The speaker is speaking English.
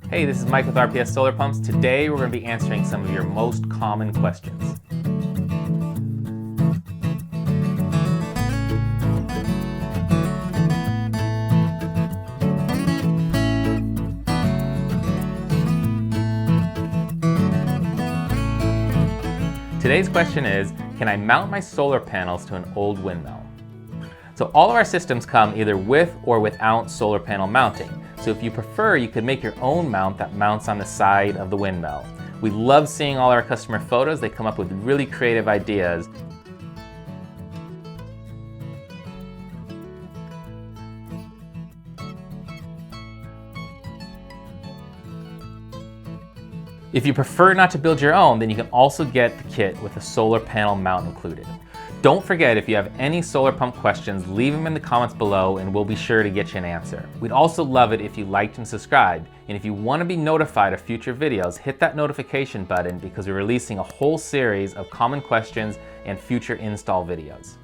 Hey, this is Mike with RPS Solar Pumps. Today we're going to be answering some of your most common questions. Today's question is, can I mount my solar panels to an old windmill? So all of our systems come either with or without solar panel mounting. So if you prefer, you could make your own mount that mounts on the side of the windmill. We love seeing all our customer photos. They come up with really creative ideas. If you prefer not to build your own, then you can also get the kit with a solar panel mount included. Don't forget, if you have any solar pump questions, leave them in the comments below and we'll be sure to get you an answer. We'd also love it if you liked and subscribed. And if you want to be notified of future videos, hit that notification button because we're releasing a whole series of common questions and future install videos.